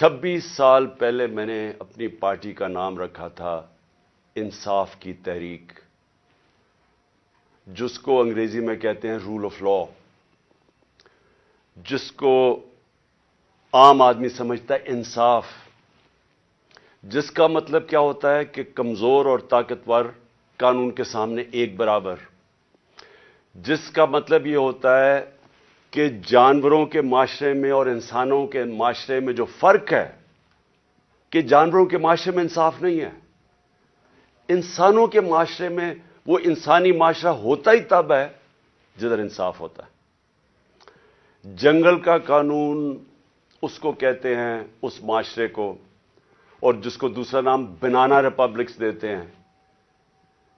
26 سال پہلے میں نے اپنی پارٹی کا نام رکھا تھا انصاف کی تحریک، جس کو انگریزی میں کہتے ہیں رول آف لا، جس کو عام آدمی سمجھتا ہے انصاف، جس کا مطلب کیا ہوتا ہے کہ کمزور اور طاقتور قانون کے سامنے ایک برابر، جس کا مطلب یہ ہوتا ہے کہ جانوروں کے معاشرے میں اور انسانوں کے معاشرے میں جو فرق ہے کہ جانوروں کے معاشرے میں انصاف نہیں ہے، انسانوں کے معاشرے میں وہ انسانی معاشرہ ہوتا ہی تب ہے جدھر انصاف ہوتا ہے۔ جنگل کا قانون اس کو کہتے ہیں، اس معاشرے کو، اور جس کو دوسرا نام بنانا ریپبلکس دیتے ہیں،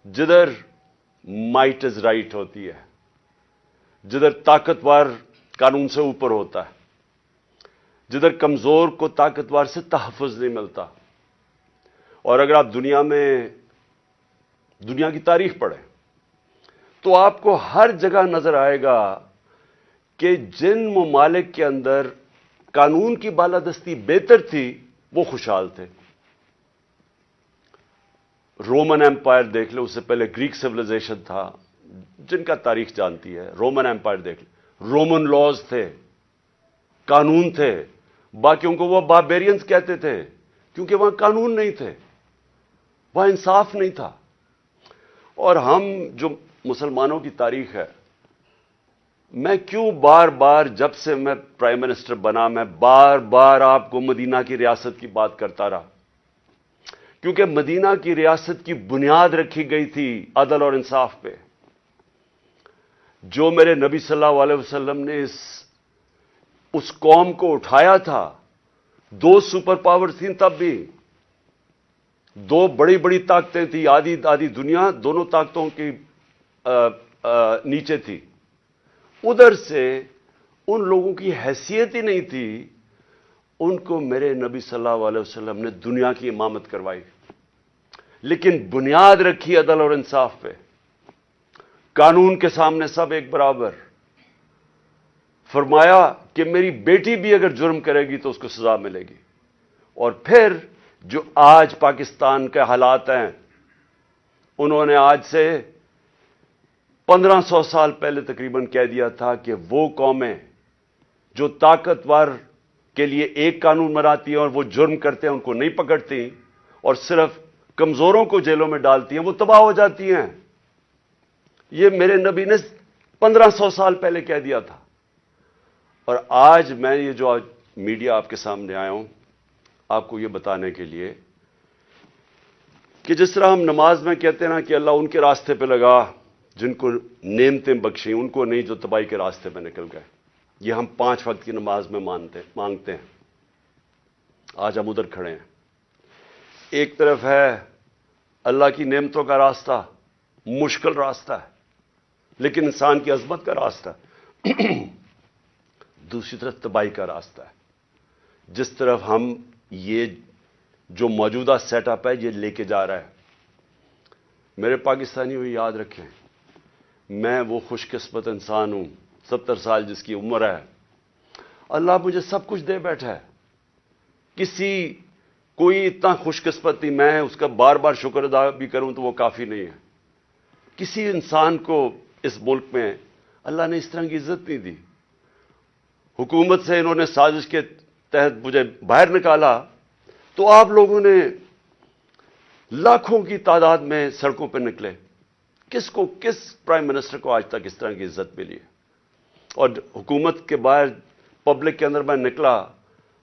جدھر مائٹ از رائٹ ہوتی ہے، جدھر طاقتور قانون سے اوپر ہوتا ہے، جدھر کمزور کو طاقتور سے تحفظ نہیں ملتا۔ اور اگر آپ دنیا کی تاریخ پڑھیں تو آپ کو ہر جگہ نظر آئے گا کہ جن ممالک کے اندر قانون کی بالادستی بہتر تھی وہ خوشحال تھے۔ رومن ایمپائر دیکھ لو، اس سے پہلے گریک سویلائزیشن تھا، جن کا تاریخ جانتی ہے۔ رومن ایمپائر دیکھ لو، رومن لاز تھے، قانون تھے، باقیوں کو وہ باربیرینز کہتے تھے کیونکہ وہاں قانون نہیں تھے، وہاں انصاف نہیں تھا۔ اور ہم جو مسلمانوں کی تاریخ ہے، میں کیوں بار بار جب سے میں پرائم منسٹر بنا میں بار بار آپ کو مدینہ کی ریاست کی بات کرتا رہا، کیونکہ مدینہ کی ریاست کی بنیاد رکھی گئی تھی عدل اور انصاف پہ۔ جو میرے نبی صلی اللہ علیہ وسلم نے اس قوم کو اٹھایا تھا، 2 سپر پاور تھیں تب بھی، 2 بڑی بڑی طاقتیں تھیں، آدھی دنیا دونوں طاقتوں کی نیچے تھی۔ ادھر سے ان لوگوں کی حیثیت ہی نہیں تھی، ان کو میرے نبی صلی اللہ علیہ وسلم نے دنیا کی امامت کروائی، لیکن بنیاد رکھی عدل اور انصاف پہ۔ قانون کے سامنے سب ایک برابر، فرمایا کہ میری بیٹی بھی اگر جرم کرے گی تو اس کو سزا ملے گی۔ اور پھر جو آج پاکستان کے حالات ہیں، انہوں نے آج سے 1500 سال پہلے تقریباً کہہ دیا تھا کہ وہ قومیں جو طاقتور کے لیے ایک قانون بناتی ہیں اور وہ جرم کرتے ہیں ان کو نہیں پکڑتی اور صرف کمزوروں کو جیلوں میں ڈالتی ہیں، وہ تباہ ہو جاتی ہیں۔ یہ میرے نبی نے 1500 سال پہلے کہہ دیا تھا۔ اور آج میں یہ جو میڈیا آپ کے سامنے آیا ہوں آپ کو یہ بتانے کے لیے کہ جس طرح ہم نماز میں کہتے ہیں نا کہ اللہ ان کے راستے پہ لگا جن کو نعمتیں بخشیں، ان کو نہیں جو تباہی کے راستے پہ نکل گئے۔ یہ ہم 5 وقت کی نماز میں مانگتے ہیں۔ آج ہم ادھر کھڑے ہیں۔ ایک طرف ہے اللہ کی نعمتوں کا راستہ، مشکل راستہ ہے لیکن انسان کی عظمت کا راستہ ہے۔ دوسری طرف تباہی کا راستہ ہے، جس طرف ہم یہ جو موجودہ سیٹ اپ ہے یہ لے کے جا رہا ہے۔ میرے پاکستانی ہوئی یاد رکھیں، میں وہ خوش قسمت انسان ہوں، 70 سال جس کی عمر ہے، اللہ مجھے سب کچھ دے بیٹھا ہے۔ کوئی اتنا خوش قسمت نہیں، میں اس کا بار بار شکر ادا بھی کروں تو وہ کافی نہیں ہے۔ کسی انسان کو اس ملک میں اللہ نے اس طرح کی عزت نہیں دی۔ حکومت سے انہوں نے سازش کے تحت مجھے باہر نکالا تو آپ لوگوں نے لاکھوں کی تعداد میں سڑکوں پہ نکلے۔ کس پرائم منسٹر کو آج تک اس طرح کی عزت ملی ہے؟ اور حکومت کے باہر پبلک کے اندر میں نکلا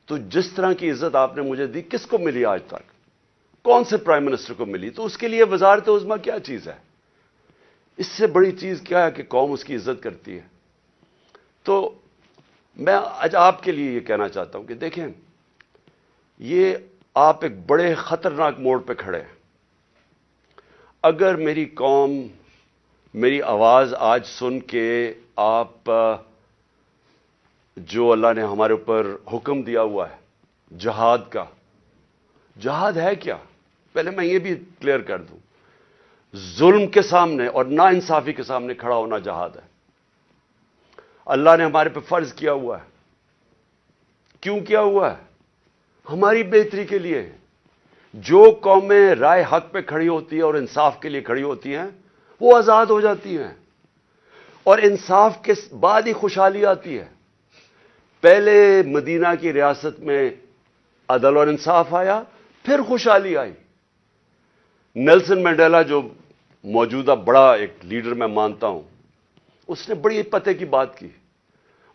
تو جس طرح کی عزت آپ نے مجھے دی کس کو ملی آج تک؟ کون سے پرائم منسٹر کو ملی؟ تو اس کے لیے وزارت عظمیٰ کیا چیز ہے؟ اس سے بڑی چیز کیا ہے کہ قوم اس کی عزت کرتی ہے۔ تو میں آج آپ کے لیے یہ کہنا چاہتا ہوں کہ دیکھیں، یہ آپ ایک بڑے خطرناک موڑ پہ کھڑے ہیں۔ اگر میری قوم میری آواز آج سن کے آپ جو اللہ نے ہمارے اوپر حکم دیا ہوا ہے جہاد کا، جہاد ہے کیا؟ پہلے میں یہ بھی کلیئر کر دوں، ظلم کے سامنے اور ناانصافی کے سامنے کھڑا ہونا جہاد ہے۔ اللہ نے ہمارے پہ فرض کیا ہوا ہے۔ کیوں کیا ہوا ہے؟ ہماری بہتری کے لیے ہیں۔ جو قومیں رائے حق پہ کھڑی ہوتی ہیں اور انصاف کے لیے کھڑی ہوتی ہیں وہ آزاد ہو جاتی ہیں، اور انصاف کے بعد ہی خوشحالی آتی ہے۔ پہلے مدینہ کی ریاست میں عدل اور انصاف آیا، پھر خوشحالی آئی۔ نیلسن منڈیلا جو موجودہ بڑا ایک لیڈر میں مانتا ہوں، اس نے بڑی پتے کی بات کی۔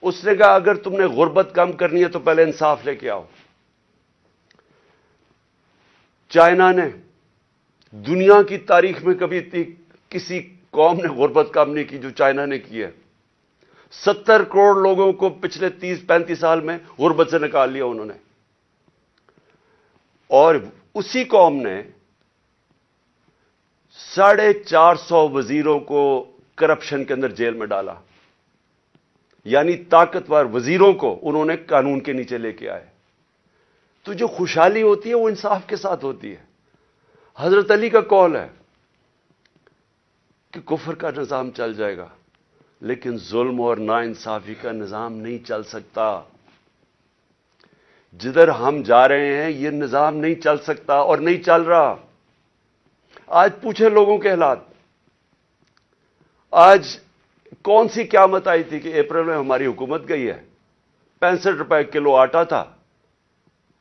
اس نے کہا اگر تم نے غربت کم کرنی ہے تو پہلے انصاف لے کے آؤ۔ چائنا نے دنیا کی تاریخ میں کبھی کسی قوم نے غربت کم نہیں کی جو چائنا نے کی ہے۔ 70 کروڑ لوگوں کو پچھلے 30-35 سال میں غربت سے نکال لیا انہوں نے، اور اسی قوم نے 450 وزیروں کو کرپشن کے اندر جیل میں ڈالا، یعنی طاقتور وزیروں کو انہوں نے قانون کے نیچے لے کے آئے۔ تو جو خوشحالی ہوتی ہے وہ انصاف کے ساتھ ہوتی ہے۔ حضرت علی کا قول ہے کہ کفر کا نظام چل جائے گا لیکن ظلم اور ناانصافی کا نظام نہیں چل سکتا۔ جدھر ہم جا رہے ہیں یہ نظام نہیں چل سکتا اور نہیں چل رہا۔ آج پوچھے لوگوں کے حالات، آج کون سی قیامت آئی تھی کہ اپریل میں ہماری حکومت گئی ہے؟ 65 روپے کلو آٹا تھا،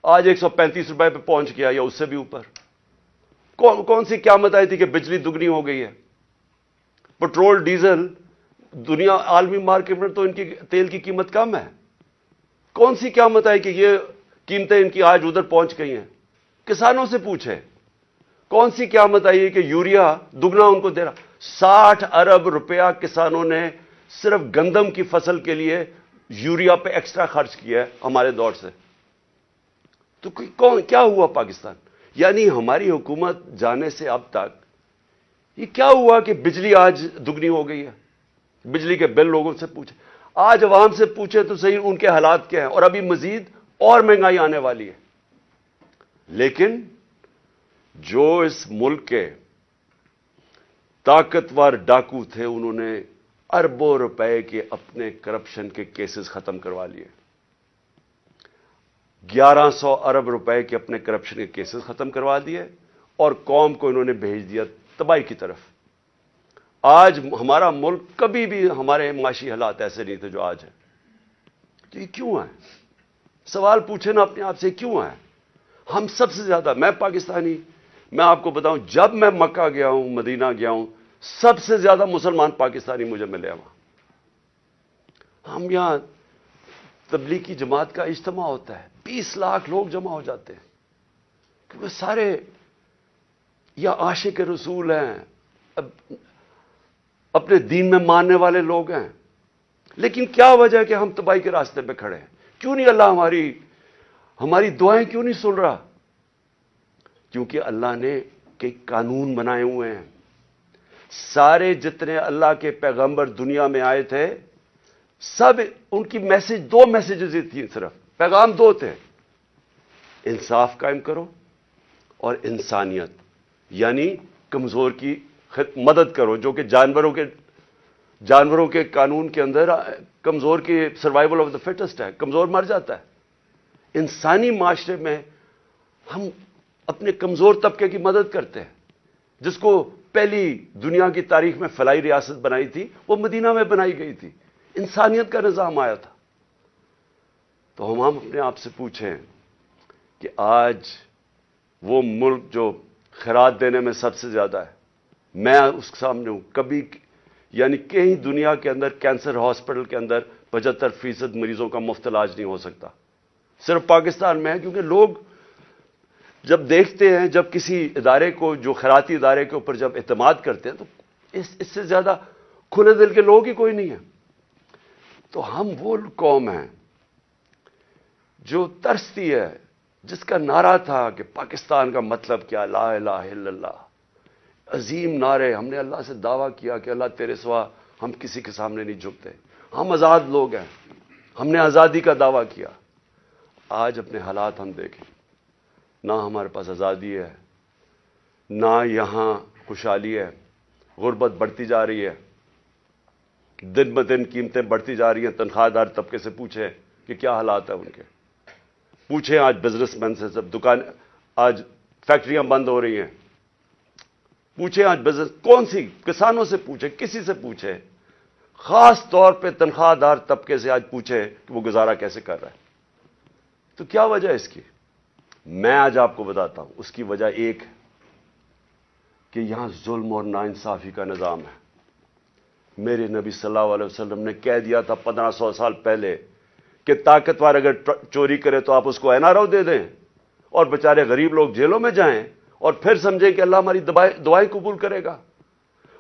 آج 135 روپے پہ پہنچ گیا یا اس سے بھی اوپر۔ کون سی قیامت آئی تھی کہ بجلی دگنی ہو گئی ہے؟ پٹرول ڈیزل دنیا عالمی مارکیٹ میں تو ان کی تیل کی قیمت کم ہے۔ کون سی قیامت آئی کہ یہ قیمتیں ان کی آج ادھر پہنچ گئی ہیں؟ کسانوں سے پوچھے کون سی قیامت آئی ہے کہ یوریا دگنا ان کو دے رہا؟ 60 ارب روپیہ کسانوں نے صرف گندم کی فصل کے لیے یوریا پہ ایکسٹرا خرچ کیا ہے ہمارے دور سے۔ تو کیا ہوا پاکستان؟ یعنی ہماری حکومت جانے سے اب تک یہ کیا ہوا کہ بجلی آج دگنی ہو گئی ہے؟ بجلی کے بل لوگوں سے پوچھے، آج عوام سے پوچھے تو صحیح ان کے حالات کیا ہیں، اور ابھی مزید اور مہنگائی آنے والی ہے۔ لیکن جو اس ملک کے طاقتور ڈاکو تھے انہوں نے اربوں روپے کے اپنے کرپشن کے کیسز ختم کروا لیے، 1100 ارب روپے کے اپنے کرپشن کے کیسز ختم کروا دیے، اور قوم کو انہوں نے بھیج دیا تباہی کی طرف۔ آج ہمارا ملک، کبھی بھی ہمارے معاشی حالات ایسے نہیں تھے جو آج ہیں۔ تو یہ کیوں ہے؟ سوال پوچھے نا اپنے آپ سے، کیوں ہے؟ ہم سب سے زیادہ، میں پاکستانی، میں آپ کو بتاؤں جب میں مکہ گیا ہوں، مدینہ گیا ہوں، سب سے زیادہ مسلمان پاکستانی مجھے ملے وہاں۔ ہم یہاں تبلیغی جماعت کا اجتماع ہوتا ہے، 20 لاکھ لوگ جمع ہو جاتے ہیں، کیونکہ سارے یا عاشق رسول ہیں، اپنے دین میں ماننے والے لوگ ہیں۔ لیکن کیا وجہ ہے کہ ہم تباہی کے راستے پہ کھڑے ہیں؟ کیوں نہیں اللہ ہماری دعائیں کیوں نہیں سن رہا؟ کیونکہ اللہ نے کئی قانون بنائے ہوئے ہیں۔ سارے جتنے اللہ کے پیغمبر دنیا میں آئے تھے، سب ان کی دو میسیجز ہی تھیں، صرف پیغام دو تھے: انصاف قائم کرو اور انسانیت، یعنی کمزور کی مدد کرو، جو کہ جانوروں کے قانون کے اندر کمزور کی سروائیول آف دا فٹسٹ ہے، کمزور مر جاتا ہے۔ انسانی معاشرے میں ہم اپنے کمزور طبقے کی مدد کرتے ہیں۔ جس کو پہلی دنیا کی تاریخ میں فلاحی ریاست بنائی تھی وہ مدینہ میں بنائی گئی تھی، انسانیت کا نظام آیا تھا۔ تو ہم اپنے آپ سے پوچھیں کہ آج وہ ملک جو خیرات دینے میں سب سے زیادہ ہے، میں اس کے سامنے ہوں، کبھی یعنی کہیں دنیا کے اندر کینسر ہاسپٹل کے اندر 75% مریضوں کا مفت علاج نہیں ہو سکتا، صرف پاکستان میں ہے۔ کیونکہ لوگ جب دیکھتے ہیں، جب کسی ادارے کو، جو خیراتی ادارے کے اوپر جب اعتماد کرتے ہیں، تو اس سے زیادہ کھلے دل کے لوگ ہی کوئی نہیں ہے۔ تو ہم وہ قوم ہیں جو ترستی ہے، جس کا نعرہ تھا کہ پاکستان کا مطلب کیا، لا الہ الا اللہ، عظیم نعرے۔ ہم نے اللہ سے دعویٰ کیا کہ اللہ تیرے سوا ہم کسی کے سامنے نہیں جھکتے، ہم آزاد لوگ ہیں، ہم نے آزادی کا دعویٰ کیا۔ آج اپنے حالات ہم دیکھیں، نہ ہمارے پاس آزادی ہے، نہ یہاں خوشحالی ہے، غربت بڑھتی جا رہی ہے، دن بدن قیمتیں بڑھتی جا رہی ہیں۔ تنخواہ دار طبقے سے پوچھیں کہ کیا حالات ہیں ان کے۔ پوچھیں آج بزنس مین سے، سب دکان، آج فیکٹریاں بند ہو رہی ہیں، پوچھیں آج بزنس، کون سی، کسانوں سے پوچھیں، کسی سے پوچھیں، خاص طور پہ تنخواہ دار طبقے سے آج پوچھیں کہ وہ گزارا کیسے کر رہا ہے۔ تو کیا وجہ ہے اس کی؟ میں آج آپ کو بتاتا ہوں۔ اس کی وجہ ایک ہے کہ یہاں ظلم اور ناانصافی کا نظام ہے۔ میرے نبی صلی اللہ علیہ وسلم نے کہہ دیا تھا 1500 سال پہلے کہ طاقتور اگر چوری کرے تو آپ اس کو این آر او دے دیں، اور بیچارے غریب لوگ جیلوں میں جائیں، اور پھر سمجھیں کہ اللہ ہماری دعائیں قبول کرے گا۔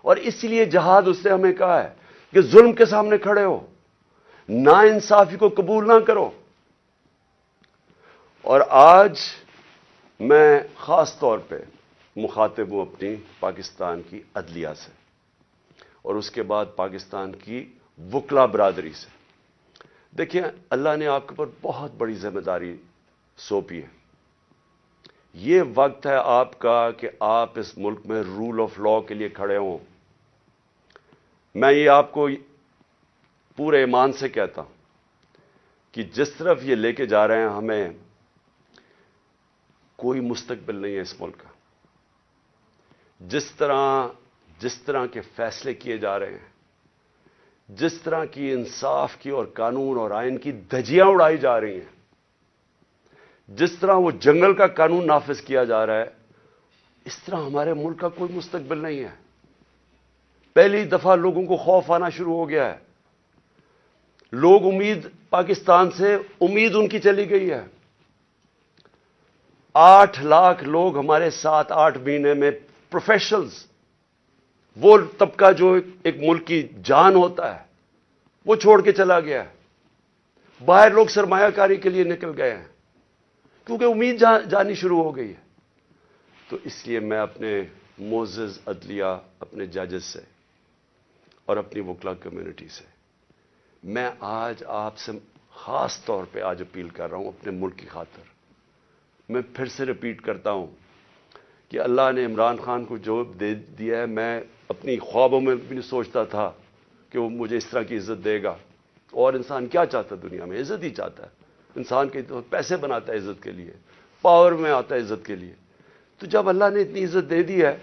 اور اسی لیے جہاد اس نے ہمیں کہا ہے کہ ظلم کے سامنے کھڑے ہو، ناانصافی کو قبول نہ کرو۔ اور آج میں خاص طور پہ مخاطب ہوں اپنی پاکستان کی عدلیہ سے، اور اس کے بعد پاکستان کی وکلا برادری سے۔ دیکھیں، اللہ نے آپ کے اوپر بہت بڑی ذمہ داری سونپی ہے۔ یہ وقت ہے آپ کا کہ آپ اس ملک میں رول آف لا کے لیے کھڑے ہوں۔ میں یہ آپ کو پورے ایمان سے کہتا ہوں کہ جس طرف یہ لے کے جا رہے ہیں، ہمیں کوئی مستقبل نہیں ہے اس ملک کا۔ جس طرح کے فیصلے کیے جا رہے ہیں، جس طرح کی انصاف کی اور قانون اور آئین کی دھجیاں اڑائی جا رہی ہیں، جس طرح وہ جنگل کا قانون نافذ کیا جا رہا ہے، اس طرح ہمارے ملک کا کوئی مستقبل نہیں ہے۔ پہلی دفعہ لوگوں کو خوف آنا شروع ہو گیا ہے۔ لوگ پاکستان سے امید ان کی چلی گئی ہے۔ 8 لاکھ لوگ ہمارے ساتھ 8 مہینے میں پروفیشنلز، وہ طبقہ جو ایک ملک کی جان ہوتا ہے، وہ چھوڑ کے چلا گیا ہے۔ باہر لوگ سرمایہ کاری کے لیے نکل گئے ہیں کیونکہ امید جانی شروع ہو گئی ہے۔ تو اس لیے میں اپنے معزز عدلیہ، اپنے ججز سے اور اپنی وکلا کمیونٹی سے، میں آج آپ سے خاص طور پہ آج اپیل کر رہا ہوں اپنے ملک کی خاطر۔ میں پھر سے ریپیٹ کرتا ہوں کہ اللہ نے عمران خان کو جو دے دیا ہے، میں اپنی خوابوں میں بھی نہیں سوچتا تھا کہ وہ مجھے اس طرح کی عزت دے گا۔ اور انسان کیا چاہتا ہے دنیا میں؟ عزت ہی چاہتا ہے۔ انسان کے تو پیسے بناتا ہے عزت کے لیے، پاور میں آتا ہے عزت کے لیے۔ تو جب اللہ نے اتنی عزت دے دی ہے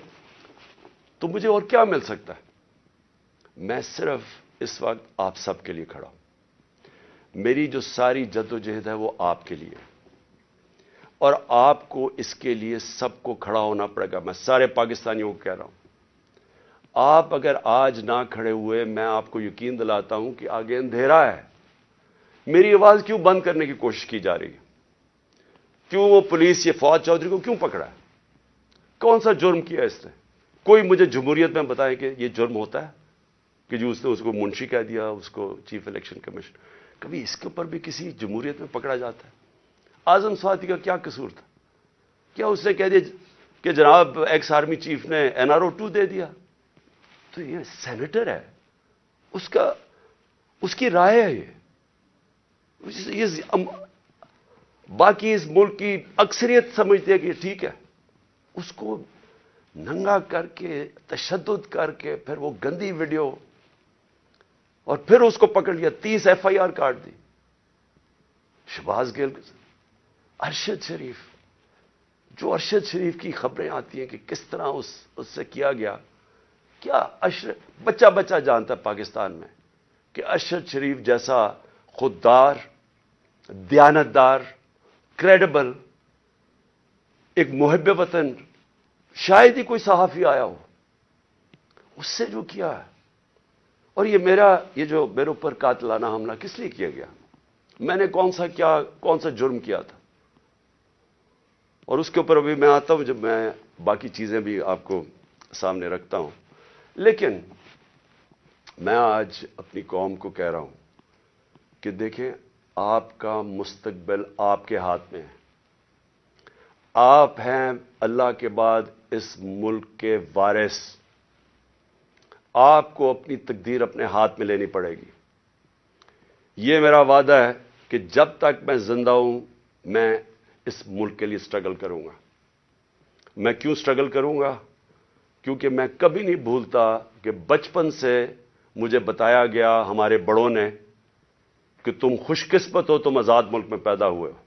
تو مجھے اور کیا مل سکتا ہے؟ میں صرف اس وقت آپ سب کے لیے کھڑا ہوں۔ میری جو ساری جدوجہد ہے وہ آپ کے لیے، اور آپ کو اس کے لیے سب کو کھڑا ہونا پڑے گا۔ میں سارے پاکستانیوں کو کہہ رہا ہوں، آپ اگر آج نہ کھڑے ہوئے، میں آپ کو یقین دلاتا ہوں کہ آگے اندھیرا ہے۔ میری آواز کیوں بند کرنے کی کوشش کی جا رہی ہے؟ کیوں وہ پولیس یہ فواد چودھری کو کیوں پکڑا ہے؟ کون سا جرم کیا اس نے؟ کوئی مجھے جمہوریت میں بتائے کہ یہ جرم ہوتا ہے کہ جو اس نے اس کو منشی کہہ دیا، اس کو چیف الیکشن کمیشن؟ کبھی اس کے اوپر بھی کسی جمہوریت میں پکڑا جاتا ہے؟ اعظم سواتی کا کیا قصور تھا؟ کیا اس نے کہہ دیا کہ جناب ایکس آرمی چیف نے NRO 2 دے دیا؟ تو یہ سینیٹر ہے، اس کی رائے ہے یہ باقی اس ملک کی اکثریت سمجھتی ہے کہ ٹھیک ہے۔ اس کو ننگا کر کے، تشدد کر کے، پھر وہ گندی ویڈیو، اور پھر اس کو پکڑ لیا، 30 FIR کاٹ دی۔ شہباز گل، ارشد شریف، جو ارشد شریف کی خبریں آتی ہیں کہ کس طرح اس سے کیا گیا، کیا بچہ جانتا ہے پاکستان میں کہ ارشد شریف جیسا خوددار، دیانتدار، کریڈیبل، ایک محب وطن، شاید ہی کوئی صحافی آیا ہو، اس سے جو کیا ہے۔ اور یہ جو میرے اوپر قاتلانہ حملہ کس لیے کیا گیا؟ میں نے کون سا جرم کیا تھا؟ اور اس کے اوپر ابھی میں آتا ہوں جب میں باقی چیزیں بھی آپ کو سامنے رکھتا ہوں۔ لیکن میں آج اپنی قوم کو کہہ رہا ہوں کہ دیکھیں، آپ کا مستقبل آپ کے ہاتھ میں ہے۔ آپ ہیں اللہ کے بعد اس ملک کے وارث۔ آپ کو اپنی تقدیر اپنے ہاتھ میں لینی پڑے گی۔ یہ میرا وعدہ ہے کہ جب تک میں زندہ ہوں، میں اس ملک کے لیے سٹرگل کروں گا۔ میں کیوں سٹرگل کروں گا؟ کیونکہ میں کبھی نہیں بھولتا کہ بچپن سے مجھے بتایا گیا ہمارے بڑوں نے کہ تم خوش قسمت ہو، تم آزاد ملک میں پیدا ہوئے ہو۔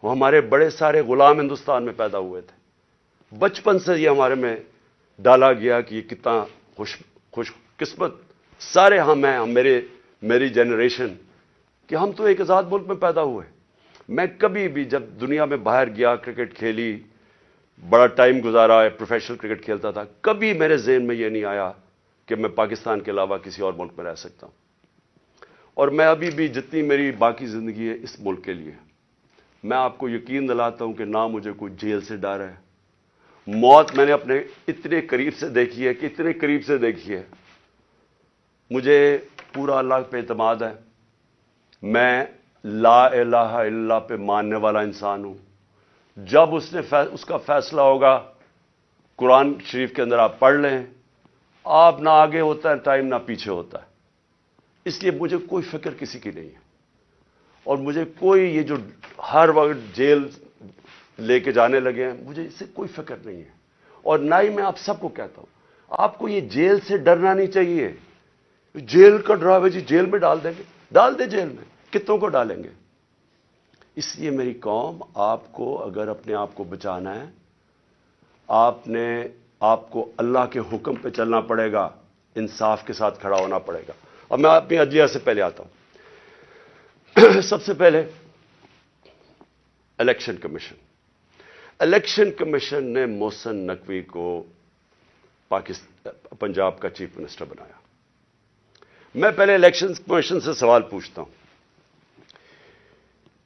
وہ ہمارے بڑے سارے غلام ہندوستان میں پیدا ہوئے تھے. بچپن سے یہ ہمارے میں ڈالا گیا کہ یہ کتنا خوش قسمت سارے ہم ہیں، میری جنریشن، کہ ہم تو ایک آزاد ملک میں پیدا ہوئے. میں کبھی بھی جب دنیا میں باہر گیا، کرکٹ کھیلی، بڑا ٹائم گزارا ہے، پروفیشنل کرکٹ کھیلتا تھا، کبھی میرے ذہن میں یہ نہیں آیا کہ میں پاکستان کے علاوہ کسی اور ملک میں رہ سکتا ہوں. اور میں ابھی بھی جتنی میری باقی زندگی ہے اس ملک کے لیے، میں آپ کو یقین دلاتا ہوں کہ نہ مجھے کوئی جیل سے ڈر ہے. موت میں نے اپنے اتنے قریب سے دیکھی ہے کہ اتنے قریب سے دیکھی ہے. مجھے پورا اللہ پہ اعتماد ہے. میں لا الہ الا اللہ پہ ماننے والا انسان ہوں. جب اس کا فیصلہ ہوگا، قرآن شریف کے اندر آپ پڑھ لیں، آپ نہ آگے ہوتا ہے ٹائم نہ پیچھے ہوتا ہے. اس لیے مجھے کوئی فکر کسی کی نہیں ہے، اور مجھے کوئی یہ جو ہر وقت جیل لے کے جانے لگے ہیں، مجھے اس سے کوئی فکر نہیں ہے. اور نہ ہی میں آپ سب کو کہتا ہوں، آپ کو یہ جیل سے ڈرنا نہیں چاہیے. جیل کا ڈراوے جی جیل میں ڈال دیں گے، ڈال دیں جیل میں، کتنوں کو ڈالیں گے. اس لیے میری قوم، آپ کو اگر اپنے آپ کو بچانا ہے، آپ کو اللہ کے حکم پہ چلنا پڑے گا، انصاف کے ساتھ کھڑا ہونا پڑے گا. اور میں اپنی عدلیہ سے پہلے آتا ہوں. سب سے پہلے الیکشن کمیشن. الیکشن کمیشن نے محسن نقوی کو پنجاب کا چیف منسٹر بنایا. میں پہلے الیکشن کمیشن سے سوال پوچھتا ہوں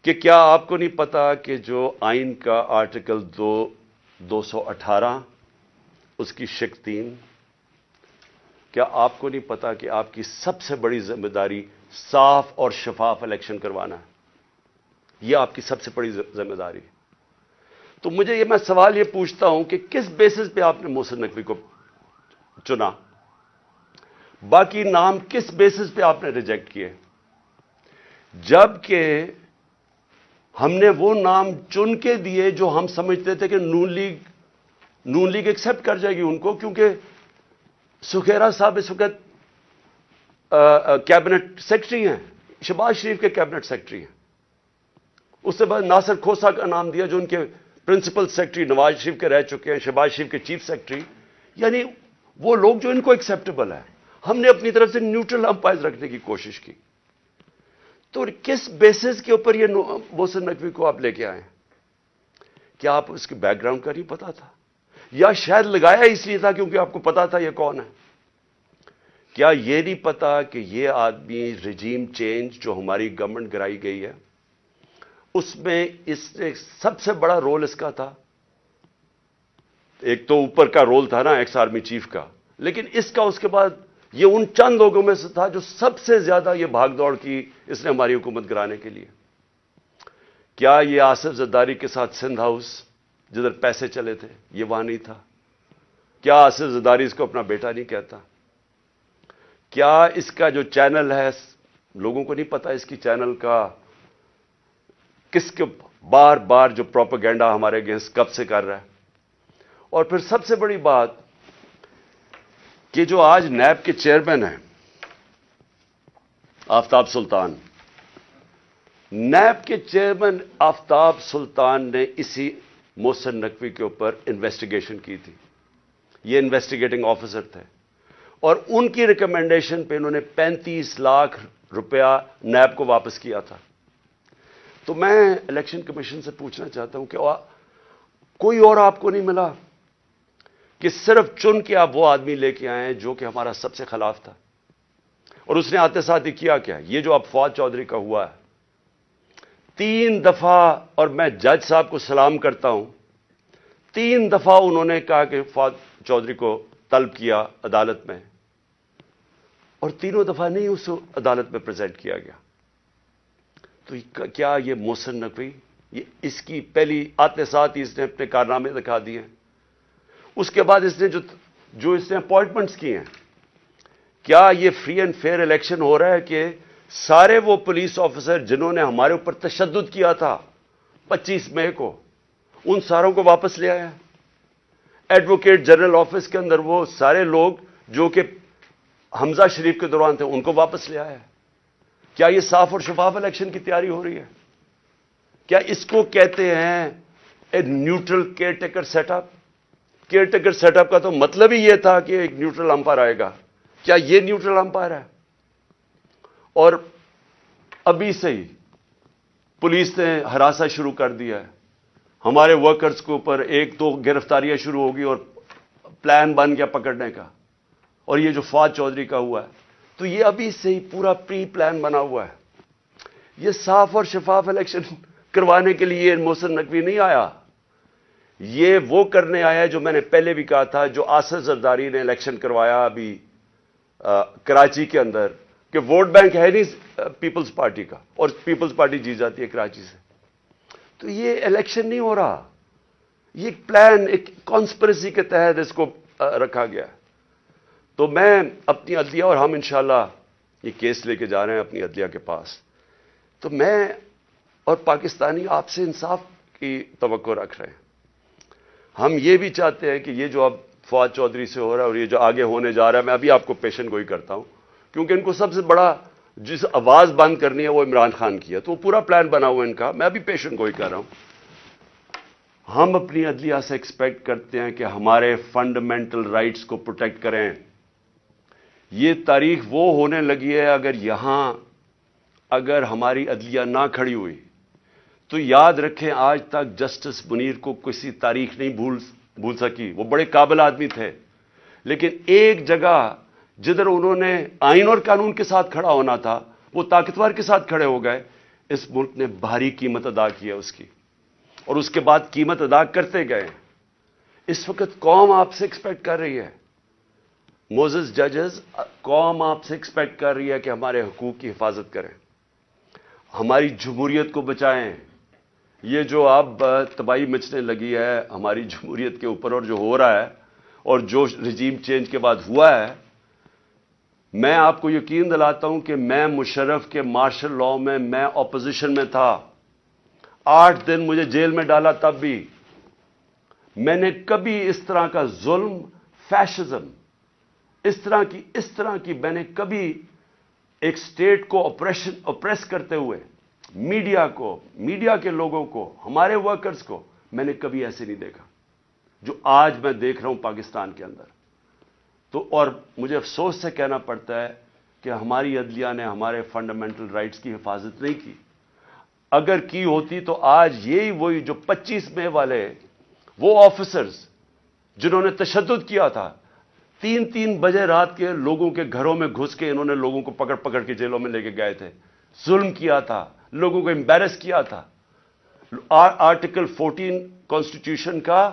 کہ کیا آپ کو نہیں پتا کہ جو آئین کا آرٹیکل 218 اس کی شق 3، کیا آپ کو نہیں پتا کہ آپ کی سب سے بڑی ذمہ داری صاف اور شفاف الیکشن کروانا ہے؟ یہ آپ کی سب سے بڑی ذمہ داری ہے. تو میں سوال یہ پوچھتا ہوں کہ کس بیسس پہ آپ نے محسن نقوی کو چنا؟ باقی نام کس بیسس پہ آپ نے ریجیکٹ کیے؟ جبکہ ہم نے وہ نام چن کے دیے جو ہم سمجھتے تھے کہ نون لیگ ایکسپٹ کر جائے گی ان کو، کیونکہ سکھیرا صاحب اس وقت کیبنٹ سیکرٹری ہیں، شہباز شریف کے کیبنٹ سیکرٹری ہیں. اس سے بعد ناصر کھوسا کا نام دیا جو ان کے پرنسپل سیکرٹری نواز شریف کے رہ چکے ہیں، شہباز شریف کے چیف سیکرٹری. یعنی وہ لوگ جو ان کو ایکسیپٹیبل ہے. ہم نے اپنی طرف سے نیوٹرل امپائر رکھنے کی کوشش کی. تو کس بیسس کے اوپر یہ محسن نقوی کو آپ لے کے آئے؟ کیا آپ اس کے بیک گراؤنڈ کا نہیں پتا تھا؟ یا شاید لگایا اس لیے تھا کیونکہ آپ کو پتا تھا یہ کون ہے؟ کیا یہ نہیں پتا کہ یہ آدمی رجیم چینج جو ہماری گورنمنٹ گرائی گئی ہے اس میں اس نے سب سے بڑا رول اس کا تھا. ایک تو اوپر کا رول تھا نا ایکس آرمی چیف کا، لیکن اس کا اس کے بعد یہ ان چند لوگوں میں سے تھا جو سب سے زیادہ یہ بھاگ دوڑ کی اس نے ہماری حکومت گرانے کے لیے. کیا یہ آصف زرداری کے ساتھ سندھ ہاؤس جدھر پیسے چلے تھے یہ وہاں نہیں تھا؟ کیا آصف زرداری اس کو اپنا بیٹا نہیں کہتا؟ کیا اس کا جو چینل ہے، لوگوں کو نہیں پتا اس کی چینل کا کس کے بار بار جو پروپیگنڈا ہمارے اگینسٹ کب سے کر رہا ہے؟ اور پھر سب سے بڑی بات کہ جو آج نیب کے چیئرمین ہیں آفتاب سلطان، نیب کے چیئرمین آفتاب سلطان نے اسی محسن نقوی کے اوپر انویسٹیگیشن کی تھی. یہ انویسٹیگیٹنگ آفیسر تھے اور ان کی ریکمنڈیشن پہ انہوں نے 35 لاکھ روپیہ نیب کو واپس کیا تھا. تو میں الیکشن کمیشن سے پوچھنا چاہتا ہوں کہ کوئی اور آپ کو نہیں ملا کہ صرف چن کے آپ وہ آدمی لے کے آئے ہیں جو کہ ہمارا سب سے خلاف تھا؟ اور اس نے آتے ساتھ ہی کیا کیا؟ یہ جو اب فواد چودھری کا ہوا ہے، 3 دفعہ، اور میں جج صاحب کو سلام کرتا ہوں، 3 دفعہ انہوں نے کہا کہ فواد چودھری کو طلب کیا عدالت میں، اور تینوں دفعہ نہیں اس کو عدالت میں پریزنٹ کیا گیا. تو کیا یہ محسن نقوی، یہ اس کی پہلی آتے ساتھ ہی اس نے اپنے کارنامے دکھا دیے. اس کے بعد اس نے جو اس نے اپوائنٹمنٹس کی ہیں، کیا یہ فری اینڈ فیئر الیکشن ہو رہا ہے کہ سارے وہ پولیس آفیسر جنہوں نے ہمارے اوپر تشدد کیا تھا 25 مئی کو، ان ساروں کو واپس لے آیا؟ ایڈوکیٹ جنرل آفس کے اندر وہ سارے لوگ جو کہ حمزہ شریف کے دوران تھے ان کو واپس لے آیا؟ کیا یہ صاف اور شفاف الیکشن کی تیاری ہو رہی ہے؟ کیا اس کو کہتے ہیں a neutral caretaker setup? Caretaker setup کا تو مطلب ہی یہ تھا کہ ایک نیوٹرل امپائر آئے گا. کیا یہ نیوٹرل امپائر ہے؟ اور ابھی سے ہی پولیس نے ہراساں شروع کر دیا ہے ہمارے ورکرز کے اوپر. ایک دو گرفتاریاں شروع ہوگی اور پلان بن گیا پکڑنے کا. اور یہ جو فواد چودھری کا ہوا ہے تو یہ ابھی سے ہی پورا پری پلان بنا ہوا ہے. یہ صاف اور شفاف الیکشن کروانے کے لیے محسن نقوی نہیں آیا. یہ وہ کرنے آیا جو میں نے پہلے بھی کہا تھا, جو آصف زرداری نے الیکشن کروایا ابھی کراچی کے اندر, کہ ووٹ بینک ہے نہیں پیپلز پارٹی کا اور پیپلز پارٹی جیت جاتی ہے کراچی سے. تو یہ الیکشن نہیں ہو رہا, یہ ایک پلان, ایک کانسپریسی کے تحت اس کو رکھا گیا. تو میں اپنی عدلیہ اور ہم انشاءاللہ یہ کیس لے کے جا رہے ہیں اپنی عدلیہ کے پاس. تو میں اور پاکستانی آپ سے انصاف کی توقع رکھ رہے ہیں. ہم یہ بھی چاہتے ہیں کہ یہ جو اب فواد چودھری سے ہو رہا ہے اور یہ جو آگے ہونے جا رہا ہے, میں ابھی آپ کو پیشن گوئی کرتا ہوں, کیونکہ ان کو سب سے بڑا جس آواز بند کرنی ہے وہ عمران خان کی ہے, تو پورا پلان بنا ہوا ہے ان کا. میں ابھی پیشن گوئی کر رہا ہوں. ہم اپنی عدلیہ سے ایکسپیکٹ کرتے ہیں کہ ہمارے فنڈامنٹل رائٹس کو پروٹیکٹ کریں. یہ تاریخ وہ ہونے لگی ہے, اگر ہماری عدلیہ نہ کھڑی ہوئی تو یاد رکھیں آج تک جسٹس منیر کو کسی تاریخ نہیں بھول سکی. وہ بڑے قابل آدمی تھے, لیکن ایک جگہ جدھر انہوں نے آئین اور قانون کے ساتھ کھڑا ہونا تھا وہ طاقتور کے ساتھ کھڑے ہو گئے. اس ملک نے بھاری قیمت ادا کی ہے اس کی, اور اس کے بعد قیمت ادا کرتے گئے. اس وقت قوم آپ سے ایکسپیکٹ کر رہی ہے, موزز ججز, قوم آپ سے ایکسپیکٹ کر رہی ہے کہ ہمارے حقوق کی حفاظت کریں, ہماری جمہوریت کو بچائیں. یہ جو اب تباہی مچنے لگی ہے ہماری جمہوریت کے اوپر اور جو ہو رہا ہے اور جو رجیم چینج کے بعد ہوا ہے, میں آپ کو یقین دلاتا ہوں کہ میں مشرف کے مارشل لاء میں اپوزیشن میں تھا. 8 دن مجھے جیل میں ڈالا, تب بھی میں نے کبھی اس طرح کا ظلم, فیشزم, اس طرح کی میں نے کبھی ایک سٹیٹ کو اپریس کرتے ہوئے میڈیا کے لوگوں کو, ہمارے ورکرز کو, میں نے کبھی ایسے نہیں دیکھا جو آج میں دیکھ رہا ہوں پاکستان کے اندر. تو اور مجھے افسوس سے کہنا پڑتا ہے کہ ہماری عدلیہ نے ہمارے فنڈامنٹل رائٹس کی حفاظت نہیں کی. اگر کی ہوتی تو آج وہی جو 25 مئی والے وہ آفیسرز جنہوں نے تشدد کیا تھا, 3 بجے رات کے لوگوں کے گھروں میں گھس کے انہوں نے لوگوں کو پکڑ کے جیلوں میں لے کے گئے تھے, ظلم کیا تھا, لوگوں کو امبیرس کیا تھا. آرٹیکل 14 کانسٹیٹیوشن کا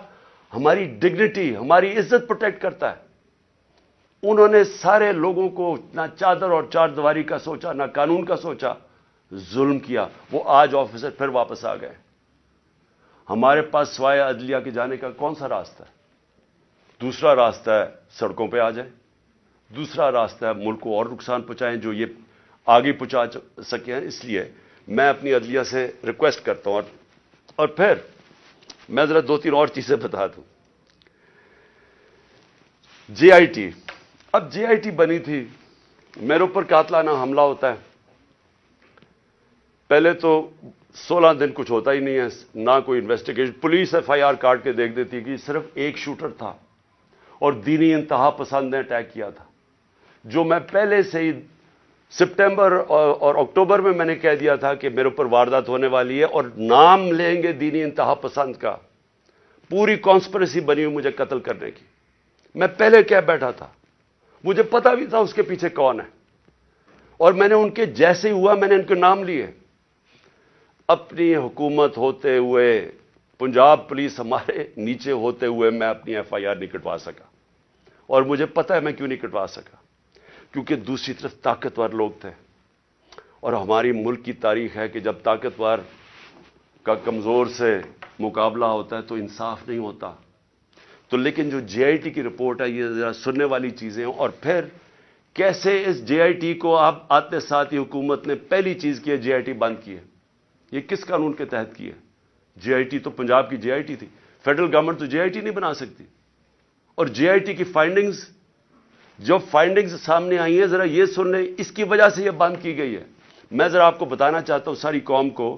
ہماری ڈگنیٹی, ہماری عزت پروٹیکٹ کرتا ہے. انہوں نے سارے لوگوں کو نہ چادر اور چار دیواری کا سوچا, نہ قانون کا سوچا, ظلم کیا. وہ آج آفیسر پھر واپس آ گئے. ہمارے پاس سوائے عدلیہ کے جانے کا کون سا راستہ ہے؟ دوسرا راستہ ہے سڑکوں پہ آ جائیں, دوسرا راستہ ہے ملک کو اور نقصان پہنچائیں جو یہ آگے پہنچا سکے ہیں. اس لیے میں اپنی عدلیہ سے ریکویسٹ کرتا ہوں. اور پھر میں ذرا 2-3 اور چیزیں بتا دوں. جے آئی ٹی, اب جے آئی ٹی بنی تھی, میرے اوپر قاتلانہ حملہ ہوتا ہے. پہلے تو 16 دن کچھ ہوتا ہی نہیں ہے, نہ کوئی investigation. Police F I R کاٹ کے دیکھ دیتی کہ صرف ایک شوٹر تھا اور دینی انتہا پسند نے اٹیک کیا تھا, جو میں پہلے سے ہی سپٹمبر اور اکتوبر میں نے کہہ دیا تھا کہ میرے اوپر واردات ہونے والی ہے اور نام لیں گے دینی انتہا پسند کا. پوری کانسپریسی بنی ہوئی مجھے قتل کرنے کی. میں پہلے کہہ بیٹھا تھا, مجھے پتا بھی تھا اس کے پیچھے کون ہے, اور میں نے ان کے جیسے ہی ہوا میں نے ان کے نام لیے. اپنی حکومت ہوتے ہوئے, پنجاب پولیس ہمارے نیچے ہوتے ہوئے میں اپنی ایف آئی آر نہیں کٹوا سکا. اور مجھے پتا ہے میں کیوں نہیں کٹوا سکا, کیونکہ دوسری طرف طاقتور لوگ تھے. اور ہماری ملک کی تاریخ ہے کہ جب طاقتور کا کمزور سے مقابلہ ہوتا ہے تو انصاف نہیں ہوتا. تو لیکن جو جے آئی ٹی کی رپورٹ ہے یہ ذرا سننے والی چیزیں ہیں. اور پھر کیسے اس جے آئی ٹی کو آپ آتے ساتھ ہی حکومت نے پہلی چیز کی ہے جے آئی ٹی بند کی ہے. یہ کس قانون کے تحت کی ہے؟ جے آئی ٹی تو پنجاب کی جے آئی ٹی تھی, فیڈرل گورنمنٹ تو جے آئی ٹی نہیں بنا سکتی. اور جے آئی ٹی کی فائنڈنگز, جو فائنڈنگز سامنے آئی ہیں ذرا یہ سن لیں, اس کی وجہ سے یہ بند کی گئی ہے. میں ذرا آپ کو بتانا چاہتا ہوں ساری قوم کو,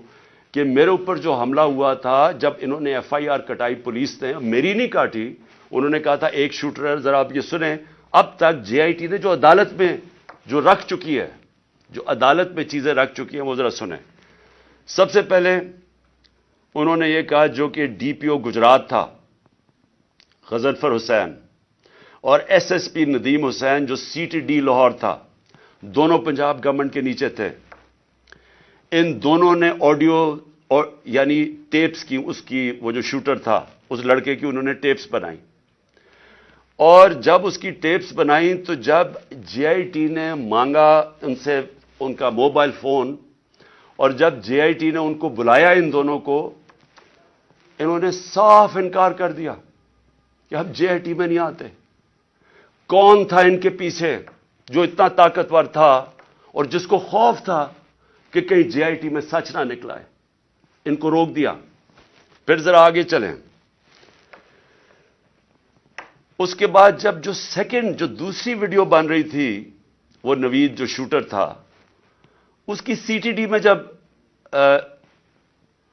کہ میرے اوپر جو حملہ ہوا تھا، جب انہوں نے ایف آئی آر کٹائی پولیس نے، میری نہیں کاٹی، انہوں نے کہا تھا ایک شوٹر ہے. ذرا آپ یہ سنیں، اب تک جے آئی ٹی نے جو عدالت میں جو رکھ چکی ہے، جو عدالت میں چیزیں رکھ چکی ہیں، وہ ذرا سنیں. سب سے پہلے انہوں نے یہ کہا، جو کہ ڈی پی او گجرات تھا غضنفر حسین، اور ایس ایس پی ندیم حسین جو سی ٹی ڈی لاہور تھا، دونوں پنجاب گورنمنٹ کے نیچے تھے. ان دونوں نے آڈیو یعنی ٹیپس کی، اس کی وہ جو شوٹر تھا اس لڑکے کی، انہوں نے ٹیپس بنائی. اور جب اس کی ٹیپس بنائی تو جب جے آئی ٹی نے مانگا ان سے ان کا موبائل فون، اور جب جے آئی ٹی نے ان کو بلایا ان دونوں کو، انہوں نے صاف انکار کر دیا کہ ہم جے آئی ٹی میں نہیں آتے. کون تھا ان کے پیچھے جو اتنا طاقتور تھا اور جس کو خوف تھا کہ کہیں جے آئی ٹی میں سچ نہ نکلا ہے؟ ان کو روک دیا. پھر ذرا آگے چلیں. اس کے بعد جب جو سیکنڈ جو دوسری ویڈیو بن رہی تھی، وہ نوید جو شوٹر تھا، اس کی سی ٹی ڈی میں جب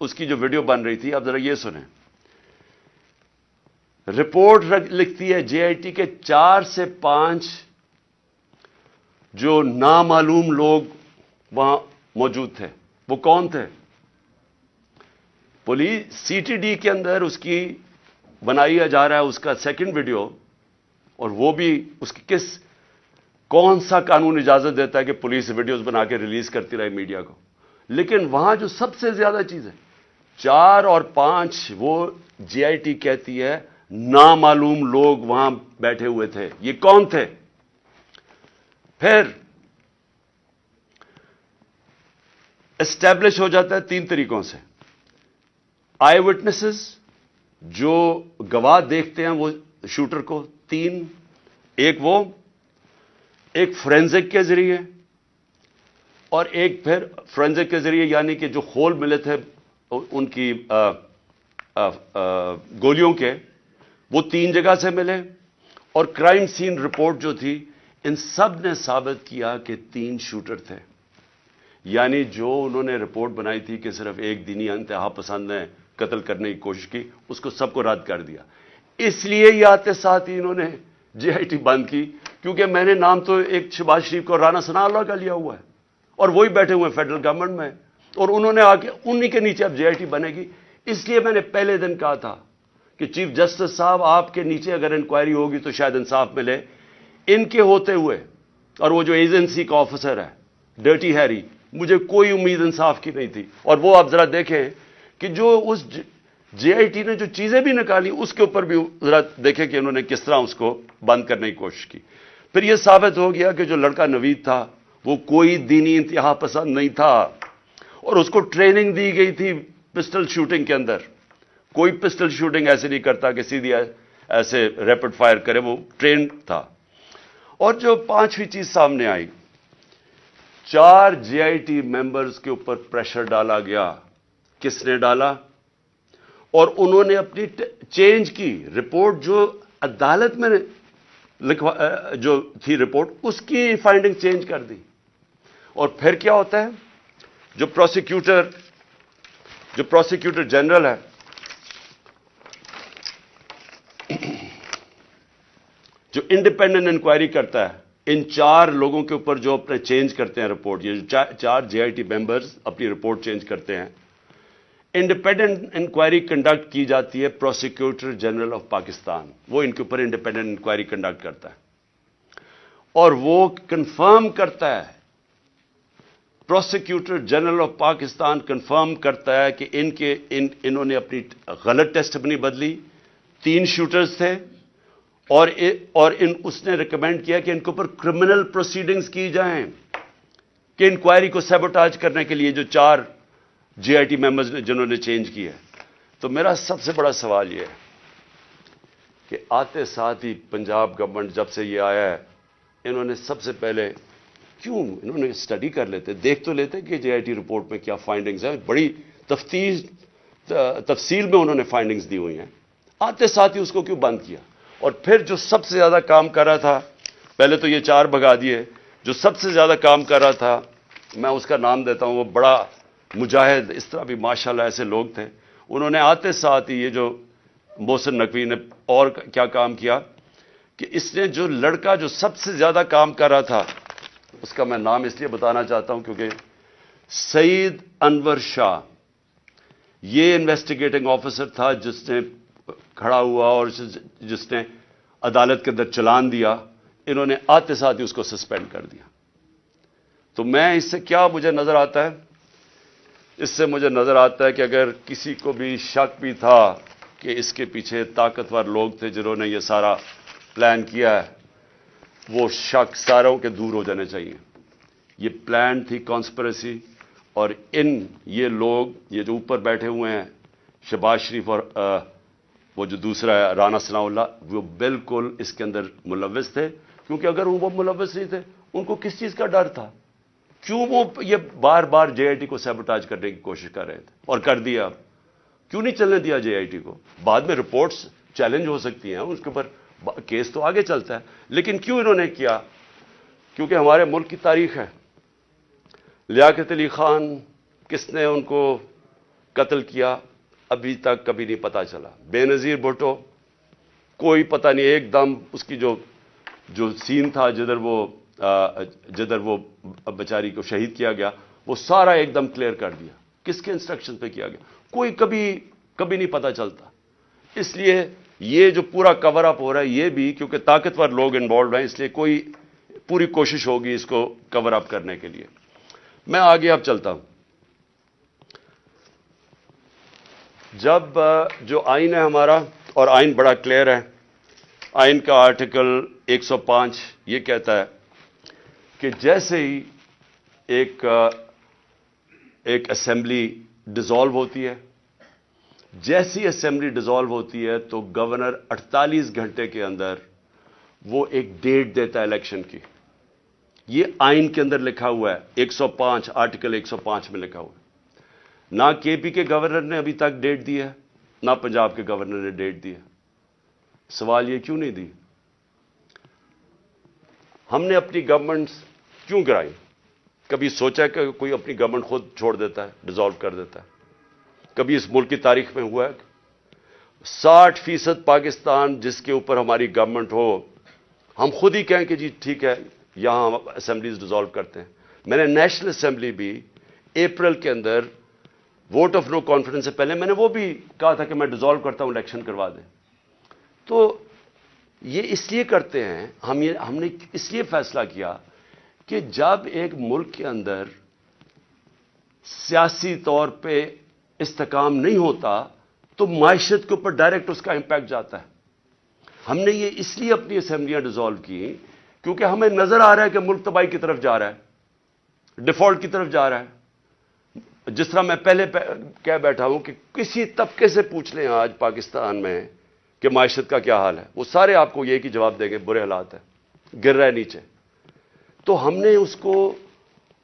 اس کی جو ویڈیو بن رہی تھی، اب ذرا یہ سنیں. رپورٹ لکھتی ہے جے آئی ٹی کے 4 سے 5 جو نامعلوم لوگ وہاں موجود تھے. وہ کون تھے؟ پولیس سی ٹی ڈی کے اندر اس کی بنایا جا رہا ہے اس کا سیکنڈ ویڈیو، اور وہ بھی اس کی کون سا قانون اجازت دیتا ہے کہ پولیس ویڈیوز بنا کے ریلیز کرتی رہے میڈیا کو؟ لیکن وہاں جو سب سے زیادہ چیز ہے، 4 اور 5 وہ جے آئی ٹی کہتی ہے نامعلوم لوگ وہاں بیٹھے ہوئے تھے. یہ کون تھے؟ پھر اسٹیبلش ہو جاتا ہے 3 طریقوں سے. آئی وٹنسز جو گواہ دیکھتے ہیں وہ شوٹر کو 3، ایک فورینزک کے ذریعے، اور ایک پھر فورینزک کے ذریعے یعنی کہ جو خول ملے تھے ان کی گولیوں کے، وہ 3 جگہ سے ملے. اور کرائم سین رپورٹ جو تھی، ان سب نے ثابت کیا کہ 3 شوٹر تھے. یعنی جو انہوں نے رپورٹ بنائی تھی کہ صرف ایک دینی انتہا پسند نے قتل کرنے کی کوشش کی، اس کو سب کو رد کر دیا. اس لیے یہ آتے ساتھ ہی انہوں نے جے آئی ٹی بند کی، کیونکہ میں نے نام تو ایک شہباز شریف کو رانا ثناء اللہ کا لیا ہوا ہے، اور وہی بیٹھے ہوئے ہیں فیڈرل گورنمنٹ میں، اور انہوں نے آ کے انہی کے نیچے اب جے آئی ٹی بنے گی. اس لیے میں نے پہلے دن کہا تھا کہ چیف جسٹس صاحب، آپ کے نیچے اگر انکوائری ہوگی تو شاید انصاف ملے. ان کے ہوتے ہوئے، اور وہ جو ایجنسی کا آفیسر ہے ڈرٹی ہیری، مجھے کوئی امید انصاف کی نہیں تھی. اور وہ آپ ذرا دیکھیں کہ جو اس جے آئی ٹی نے جو چیزیں بھی نکالی، اس کے اوپر بھی ذرا دیکھیں کہ انہوں نے کس طرح اس کو بند کرنے کی کوشش کی. پھر یہ ثابت ہو گیا کہ جو لڑکا نوید تھا وہ کوئی دینی انتہا پسند نہیں تھا، اور اس کو ٹریننگ دی گئی تھی پسٹل شوٹنگ کے اندر. کوئی پسٹل شوٹنگ ایسے نہیں کرتا کہ سیدھی ایسے ریپڈ فائر کرے، وہ ٹرینڈ تھا. اور جو 5ویں چیز سامنے آئی، 4 جے آئی ٹی ممبرز کے اوپر پریشر ڈالا گیا. کس نے ڈالا؟ اور انہوں نے اپنی چینج کی رپورٹ، جو عدالت میں جو تھی رپورٹ، اس کی فائنڈنگ چینج کر دی. اور پھر کیا ہوتا ہے، جو پروسیکیوٹر جنرل ہے، جو انڈیپینڈنٹ انکوائری کرتا ہے ان 4 لوگوں کے اوپر جو اپنے چینج کرتے ہیں رپورٹ، یہ جو 4 جے آئی ٹی ممبرز اپنی رپورٹ چینج کرتے ہیں، انڈیپینڈنٹ انکوائری کنڈکٹ کی جاتی ہے پروسیکیوٹر جنرل آف پاکستان. وہ ان کے اوپر انڈیپینڈنٹ انکوائری کنڈکٹ کرتا ہے، اور وہ کنفرم کرتا ہے، prosecutor general of Pakistan confirm کرتا ہے کہ انہوں نے اپنی غلط ٹیسٹ اپنی بدلی. 3 شوٹرز تھے، اور اس نے ریکمینڈ کیا کہ ان کے اوپر کرمنل پروسیڈنگز کی جائیں کہ انکوائری کو سیبوٹاج کرنے کے لیے جو 4 جے آئی ٹی ممبرز نے جنہوں نے چینج کی ہے. تو میرا سب سے بڑا سوال یہ ہے کہ آتے ساتھ ہی پنجاب گورنمنٹ جب سے یہ آیا ہے، انہوں نے سب سے پہلے کیوں انہوں نے اسٹڈی کر لیتے، دیکھ تو لیتے کہ جے آئی ٹی رپورٹ میں کیا فائنڈنگز ہیں. بڑی تفصیل میں انہوں نے فائنڈنگز دی ہوئی ہیں. آتے ساتھ ہی اس کو کیوں بند کیا؟ اور پھر جو سب سے زیادہ کام کر رہا تھا، پہلے تو یہ 4 بھگا دیے، جو سب سے زیادہ کام کر رہا تھا، میں اس کا نام دیتا ہوں، وہ بڑا مجاہد، اس طرح بھی ماشاءاللہ ایسے لوگ تھے. انہوں نے آتے ساتھ ہی یہ جو محسن نقوی نے اور کیا کام کیا کہ اس نے جو لڑکا جو سب سے زیادہ کام کر رہا تھا، اس کا میں نام اس لیے بتانا چاہتا ہوں کیونکہ سعید انور شاہ، یہ انویسٹیگیٹنگ آفیسر تھا جس نے کھڑا ہوا اور جس نے عدالت کے اندر چلان دیا. انہوں نے آتے ساتھ ہی اس کو سسپینڈ کر دیا. تو میں اس سے کیا مجھے نظر آتا ہے؟ اس سے مجھے نظر آتا ہے کہ اگر کسی کو بھی شک بھی تھا کہ اس کے پیچھے طاقتور لوگ تھے جنہوں نے یہ سارا پلان کیا ہے، وہ شک ساروں کے دور ہو جانے چاہیے. یہ پلان تھی کانسپریسی، اور یہ لوگ یہ جو اوپر بیٹھے ہوئے ہیں شہباز شریف اور وہ جو دوسرا ہے رانا ثناء اللہ، وہ بالکل اس کے اندر ملوث تھے. کیونکہ اگر وہ ملوث نہیں تھے ان کو کس چیز کا ڈر تھا؟ کیوں وہ یہ بار بار جے آئی ٹی کو سیبوٹاج کرنے کی کوشش کر رہے تھے اور کر دیا؟ کیوں نہیں چلنے دیا جے آئی ٹی کو؟ بعد میں رپورٹس چیلنج ہو سکتی ہیں، اس کے اوپر کیس تو آگے چلتا ہے، لیکن کیوں انہوں نے کیا؟ کیونکہ ہمارے ملک کی تاریخ ہے. لیاقت علی خان کس نے ان کو قتل کیا ابھی تک کبھی نہیں پتا چلا. بے نظیر بھٹو کوئی پتہ نہیں، ایک دم اس کی جو سین تھا جدھر وہ بیچاری کو شہید کیا گیا، وہ سارا ایک دم کلیئر کر دیا. کس کے انسٹرکشن پہ کیا گیا کوئی کبھی نہیں پتا چلتا. اس لیے یہ جو پورا کور اپ ہو رہا ہے یہ بھی کیونکہ طاقتور لوگ انوالوڈ ہیں، اس لیے کوئی پوری کوشش ہوگی اس کو کور اپ کرنے کے لیے. میں آگے اب چلتا ہوں. جب جو آئین ہے ہمارا، اور آئین بڑا کلیئر ہے، آئین کا آرٹیکل 105 یہ کہتا ہے کہ جیسے ہی ایک اسمبلی ڈیزالو ہوتی ہے، جیسی اسمبلی ڈیزالو ہوتی ہے تو گورنر 48 گھنٹے کے اندر وہ ایک ڈیٹ دیتا ہے الیکشن کی. یہ آئین کے اندر لکھا ہوا ہے، 105 آرٹیکل 105 میں لکھا ہوا ہے. نہ کے پی کے گورنر نے ابھی تک ڈیٹ دی ہے، نہ پنجاب کے گورنر نے ڈیٹ دی ہے. سوال یہ کیوں نہیں دی؟ ہم نے اپنی گورنمنٹ کیوں گرائی؟ کبھی سوچا کہ کوئی اپنی گورنمنٹ خود چھوڑ دیتا ہے، ڈیزالو کر دیتا ہے؟ کبھی اس ملک کی تاریخ میں ہوا ہے؟ 60% پاکستان جس کے اوپر ہماری گورنمنٹ ہو، ہم خود ہی کہیں کہ جی ٹھیک ہے یہاں ہم اسمبلیز ڈیزالو کرتے ہیں. میں نے نیشنل اسمبلی بھی اپریل کے اندر ووٹ آف نو کانفیڈنس سے پہلے میں نے وہ بھی کہا تھا کہ میں ڈیزالو کرتا ہوں، الیکشن کروا دیں. تو یہ اس لیے کرتے ہیں، ہم نے اس لیے فیصلہ کیا کہ جب ایک ملک کے اندر سیاسی طور پہ استحکام نہیں ہوتا تو معیشت کے اوپر ڈائریکٹ اس کا امپیکٹ جاتا ہے. ہم نے یہ اس لیے اپنی اسمبلیاں ڈیزالو کی کیونکہ ہمیں نظر آ رہا ہے کہ ملک تباہی کی طرف جا رہا ہے، ڈیفالٹ کی طرف جا رہا ہے. جس طرح میں پہلے کہہ بیٹھا ہوں کہ کسی طبقے سے پوچھ لیں آج پاکستان میں کہ معیشت کا کیا حال ہے، وہ سارے آپ کو یہ ہی جواب دیں گے برے حالات ہیں، گر رہا ہے نیچے. تو ہم نے اس کو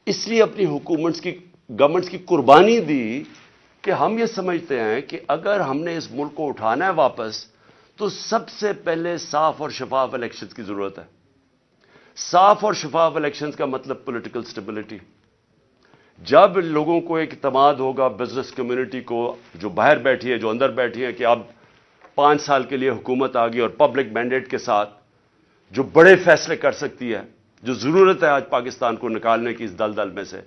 اس لیے اپنی گورنمنٹس کی قربانی دی کہ ہم یہ سمجھتے ہیں کہ اگر ہم نے اس ملک کو اٹھانا ہے واپس تو سب سے پہلے صاف اور شفاف الیکشنز کی ضرورت ہے. صاف اور شفاف الیکشنز کا مطلب پولیٹیکل سٹیبلٹی. جب لوگوں کو ایک اعتماد ہوگا، بزنس کمیونٹی کو جو باہر بیٹھی ہے جو اندر بیٹھی ہے، کہ اب 5 سال کے لیے حکومت آ گئی اور پبلک مینڈیٹ کے ساتھ جو بڑے فیصلے کر سکتی ہے، جو ضرورت ہے آج پاکستان کو نکالنے کی اس دلدل میں سے،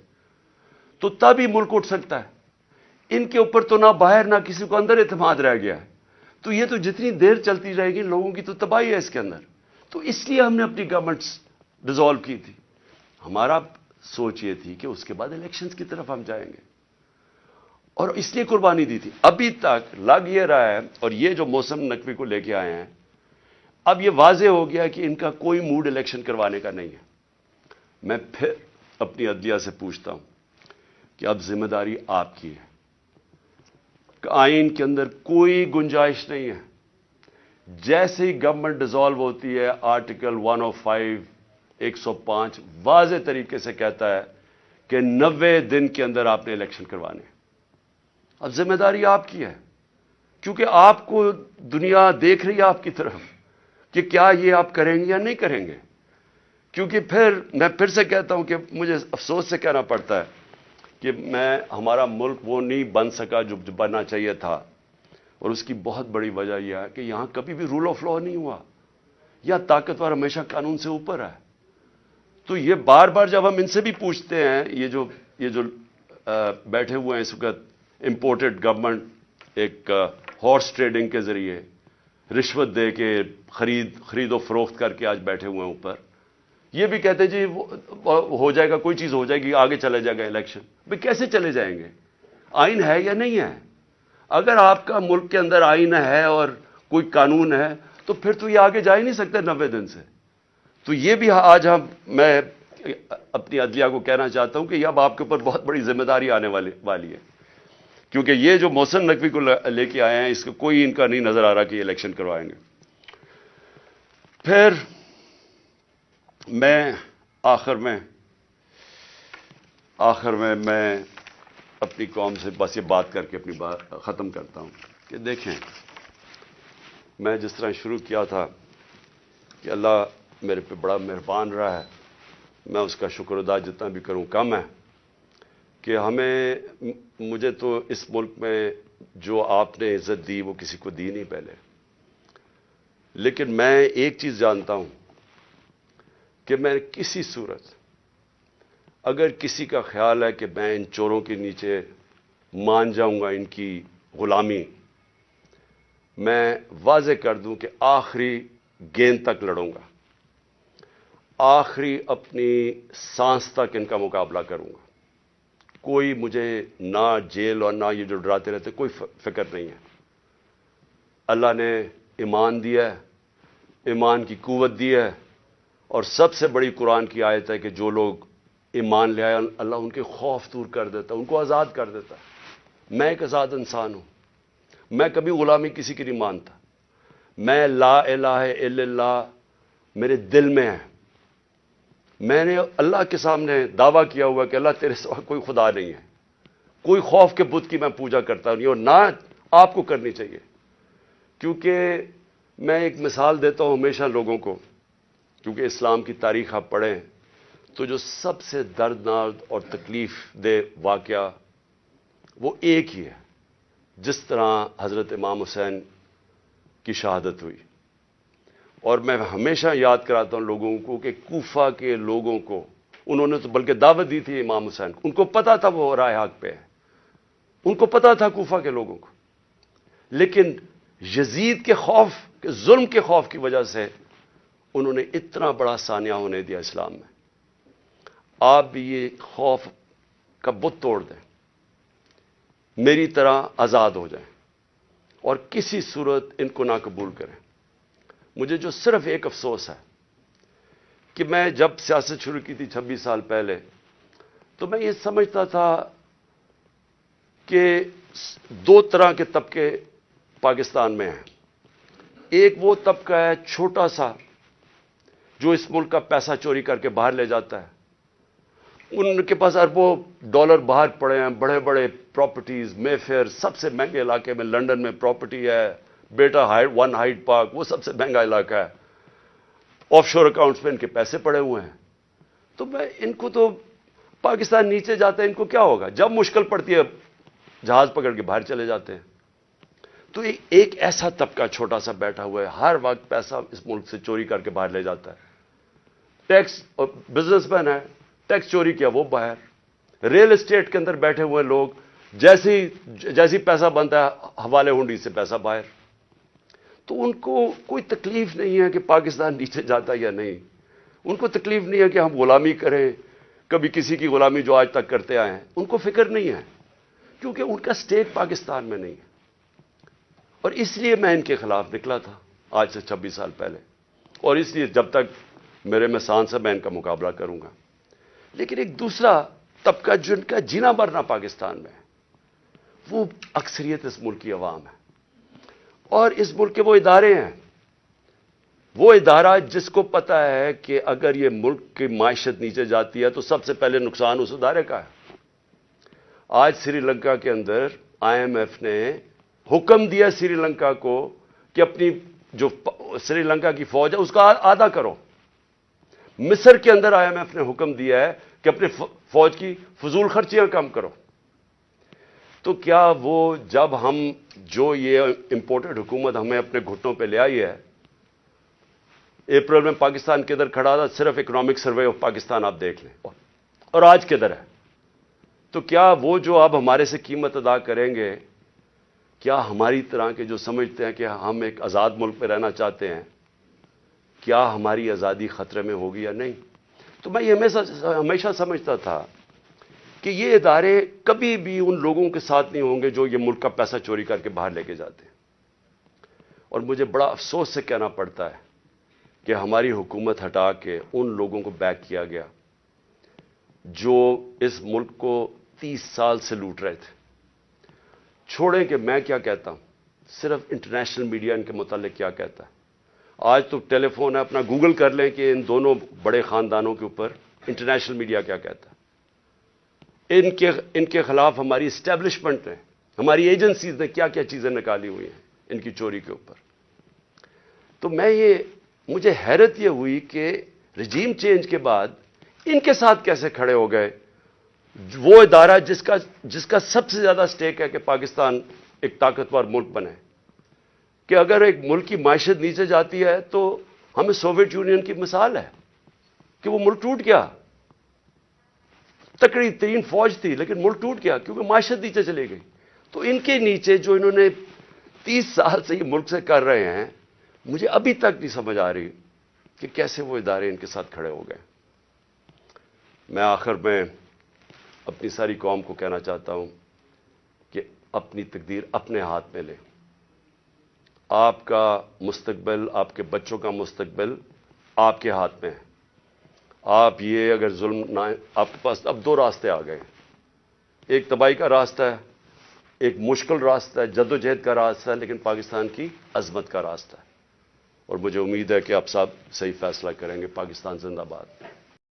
تو تب ہی ملک اٹھ سکتا ہے. ان کے اوپر تو نہ باہر نہ کسی کو اندر اعتماد رہ گیا ہے. تو یہ تو جتنی دیر چلتی رہے گی لوگوں کی تو تباہی ہے اس کے اندر. تو اس لیے ہم نے اپنی گورنمنٹس ڈیزالو کی تھی. ہمارا سوچ یہ تھی کہ اس کے بعد الیکشنز کی طرف ہم جائیں گے، اور اس لیے قربانی دی تھی. ابھی تک لگ یہ رہا ہے، اور یہ جو محسن نقوی کو لے کے آئے ہیں، اب یہ واضح ہو گیا کہ ان کا کوئی موڈ الیکشن کروانے کا نہیں ہے. میں پھر اپنی عدلیہ سے پوچھتا ہوں کہ اب ذمہ داری آپ کی ہے. آئین کے اندر کوئی گنجائش نہیں ہے. جیسے ہی گورنمنٹ ڈیزالو ہوتی ہے، آرٹیکل 105 105 واضح طریقے سے کہتا ہے کہ 90 دن کے اندر آپ نے الیکشن کروانے. اب ذمہ داری آپ کی ہے، کیونکہ آپ کو دنیا دیکھ رہی ہے آپ کی طرف کہ کیا یہ آپ کریں گے یا نہیں کریں گے. کیونکہ میں پھر سے کہتا ہوں کہ مجھے افسوس سے کہنا پڑتا ہے کہ ہمارا ملک وہ نہیں بن سکا جو بننا چاہیے تھا، اور اس کی بہت بڑی وجہ یہ ہے کہ یہاں کبھی بھی رول آف لا نہیں ہوا، یا طاقتور ہمیشہ قانون سے اوپر ہے۔ تو یہ بار بار جب ہم ان سے بھی پوچھتے ہیں، یہ جو بیٹھے ہوئے ہیں اس وقت امپورٹڈ گورنمنٹ ایک ہارس ٹریڈنگ کے ذریعے رشوت دے کے خرید و فروخت کر کے آج بیٹھے ہوئے ہیں اوپر، یہ بھی کہتے ہیں جی ہو جائے گا، کوئی چیز ہو جائے گی، آگے چلے جائے گا الیکشن۔ بھئی کیسے چلے جائیں گے؟ آئین ہے یا نہیں ہے؟ اگر آپ کا ملک کے اندر آئین ہے اور کوئی قانون ہے تو پھر تو یہ آگے جا ہی نہیں سکتے 90 دن سے۔ تو یہ بھی آج میں اپنی عدلیہ کو کہنا چاہتا ہوں کہ اب آپ کے اوپر بہت بڑی ذمہ داری آنے والی ہے، کیونکہ یہ جو محسن نقوی کو لے کے آئے ہیں، اس کو کوئی ان کا نہیں نظر آ رہا کہ یہ الیکشن کروائیں گے۔ پھر میں آخر میں میں اپنی قوم سے بس یہ بات کر کے اپنی بات ختم کرتا ہوں کہ دیکھیں، میں جس طرح شروع کیا تھا کہ اللہ میرے پہ بڑا مہربان رہا ہے، میں اس کا شکر ادا جتنا بھی کروں کم ہے، کہ مجھے تو اس ملک میں جو آپ نے عزت دی وہ کسی کو دی نہیں پہلے۔ لیکن میں ایک چیز جانتا ہوں کہ میں کسی صورت اگر کسی کا خیال ہے کہ میں ان چوروں کے نیچے مان جاؤں گا ان کی غلامی، میں واضح کر دوں کہ آخری گیند تک لڑوں گا، آخری اپنی سانس تک ان کا مقابلہ کروں گا۔ کوئی مجھے نہ جیل اور نہ یہ جو ڈراتے رہتے کوئی فکر نہیں ہے۔ اللہ نے ایمان دیا ہے، ایمان کی قوت دی ہے، اور سب سے بڑی قرآن کی آیت ہے کہ جو لوگ ایمان لے آئے اللہ ان کے خوف دور کر دیتا ہے، ان کو آزاد کر دیتا ہے۔ میں ایک آزاد انسان ہوں، میں کبھی غلامی کسی کی نہیں مانتا۔ میں لا الہ الا اللہ میرے دل میں ہے۔ میں نے اللہ کے سامنے دعویٰ کیا ہوا کہ اللہ تیرے سوا کوئی خدا نہیں ہے، کوئی خوف کے بت کی میں پوجا کرتا نہیں، اور نہ آپ کو کرنی چاہیے، کیونکہ میں ایک مثال دیتا ہوں ہمیشہ لوگوں کو، کیونکہ اسلام کی تاریخ آپ پڑھیں تو جو سب سے دردناک اور تکلیف دہ واقعہ وہ ایک ہی ہے، جس طرح حضرت امام حسین کی شہادت ہوئی۔ اور میں ہمیشہ یاد کراتا ہوں لوگوں کو کہ کوفہ کے لوگوں کو انہوں نے تو بلکہ دعوت دی تھی امام حسین کو، ان کو پتا تھا وہ رائے حق پہ ہے، ان کو پتا تھا کوفہ کے لوگوں کو، لیکن یزید کے خوف کے ظلم کے خوف کی وجہ سے انہوں نے اتنا بڑا سانیہ ہونے دیا اسلام میں۔ آپ بھی یہ خوف کا بت توڑ دیں، میری طرح آزاد ہو جائیں، اور کسی صورت ان کو نہ قبول کریں۔ مجھے جو صرف ایک افسوس ہے کہ میں جب سیاست شروع کی تھی 26 سال پہلے، تو میں یہ سمجھتا تھا کہ دو طرح کے طبقے پاکستان میں ہیں۔ ایک وہ طبقہ ہے چھوٹا سا جو اس ملک کا پیسہ چوری کر کے باہر لے جاتا ہے، ان کے پاس اربوں ڈالر باہر پڑے ہیں، بڑے بڑے پراپرٹیز، مے فیئر سب سے مہنگے علاقے میں لنڈن میں پراپرٹی ہے، بیٹا ون ہائیڈ پارک وہ سب سے مہنگا علاقہ ہے، آف شور اکاؤنٹس میں ان کے پیسے پڑے ہوئے ہیں۔ تو میں ان کو تو پاکستان نیچے جاتا ہے، ان کو کیا ہوگا؟ جب مشکل پڑتی ہے جہاز پکڑ کے باہر چلے جاتے ہیں۔ تو ایک ایسا طبقہ چھوٹا سا بیٹھا ہوا ہے، ہر وقت پیسہ اس ملک سے چوری کر کے باہر لے جاتا ہے، ٹیکس اور بزنس مین ہے، ٹیکس چوری کیا وہ باہر، ریل اسٹیٹ کے اندر بیٹھے ہوئے لوگ جیسی پیسہ بنتا ہے حوالے ہنڈی سے پیسہ باہر۔ تو ان کو کوئی تکلیف نہیں ہے کہ پاکستان نیچے جاتا یا نہیں، ان کو تکلیف نہیں ہے کہ ہم غلامی کریں، کبھی کسی کی غلامی جو آج تک کرتے آئے ہیں، ان کو فکر نہیں ہے، کیونکہ ان کا سٹیٹ پاکستان میں نہیں ہے۔ اور اس لیے میں ان کے خلاف نکلا تھا آج سے 26 سال پہلے، اور اس لیے جب تک میرے میں سانس ہے میں ان کا مقابلہ کروں گا۔ لیکن ایک دوسرا طبقہ جن کا جینا مرنا پاکستان میں ہے، وہ اکثریت اس ملک کی عوام ہے، اور اس ملک کے وہ ادارے ہیں، وہ ادارہ جس کو پتا ہے کہ اگر یہ ملک کی معیشت نیچے جاتی ہے تو سب سے پہلے نقصان اس ادارے کا ہے۔ آج سری لنکا کے اندر IMF نے حکم دیا سری لنکا کو کہ اپنی جو سری لنکا کی فوج ہے اس کا آدھا کرو۔ مصر کے اندر IMF نے حکم دیا ہے کہ اپنے فوج کی فضول خرچیاں کم کرو. تو کیا وہ جب ہم جو یہ امپورٹڈ حکومت ہمیں اپنے گھٹنوں پہ لے آئی ہے، اپریل میں پاکستان کدھر کھڑا تھا، صرف اکنامک سروے آف پاکستان آپ دیکھ لیں، اور آج کدھر ہے. تو کیا وہ جو اب ہمارے سے قیمت ادا کریں گے، کیا ہماری طرح کے جو سمجھتے ہیں کہ ہم ایک آزاد ملک میں رہنا چاہتے ہیں، کیا ہماری آزادی خطرے میں ہوگی یا نہیں؟ تو میں یہ ہمیشہ سمجھتا تھا کہ یہ ادارے کبھی بھی ان لوگوں کے ساتھ نہیں ہوں گے جو یہ ملک کا پیسہ چوری کر کے باہر لے کے جاتے ہیں. اور مجھے بڑا افسوس سے کہنا پڑتا ہے کہ ہماری حکومت ہٹا کے ان لوگوں کو بیک کیا گیا جو اس ملک کو 30 سال سے لوٹ رہے تھے. چھوڑیں کہ میں کیا کہتا ہوں، صرف انٹرنیشنل میڈیا ان کے متعلق کیا کہتا ہے. آج تو ٹیلی فون ہے، اپنا گوگل کر لیں کہ ان دونوں بڑے خاندانوں کے اوپر انٹرنیشنل میڈیا کیا کہتا ہے. ان کے خلاف ہماری اسٹیبلشمنٹ نے، ہماری ایجنسیز نے کیا کیا چیزیں نکالی ہوئی ہیں ان کی چوری کے اوپر. تو مجھے حیرت یہ ہوئی کہ رجیم چینج کے بعد ان کے ساتھ کیسے کھڑے ہو گئے، وہ ادارہ جس کا سب سے زیادہ سٹیک ہے کہ پاکستان ایک طاقتور ملک بنے. کہ اگر ایک ملک کی معیشت نیچے جاتی ہے تو ہمیں سوویت یونین کی مثال ہے کہ وہ ملک ٹوٹ گیا، تکڑی ترین فوج تھی لیکن ملک ٹوٹ گیا کیونکہ معیشت نیچے چلی گئی. تو ان کے نیچے جو انہوں نے 30 سال سے یہ ملک سے کر رہے ہیں، مجھے ابھی تک نہیں سمجھ آ رہی کہ کیسے وہ ادارے ان کے ساتھ کھڑے ہو گئے. میں آخر میں اپنی ساری قوم کو کہنا چاہتا ہوں کہ اپنی تقدیر اپنے ہاتھ میں لیں. آپ کا مستقبل، آپ کے بچوں کا مستقبل آپ کے ہاتھ میں ہے. آپ یہ اگر ظلم نہ، آپ کے پاس اب 2 راستے آ گئے ہیں. ایک تباہی کا راستہ ہے، ایک مشکل راستہ ہے، جدوجہد کا راستہ ہے، لیکن پاکستان کی عظمت کا راستہ ہے. اور مجھے امید ہے کہ آپ سب صحیح فیصلہ کریں گے. پاکستان زندہ باد.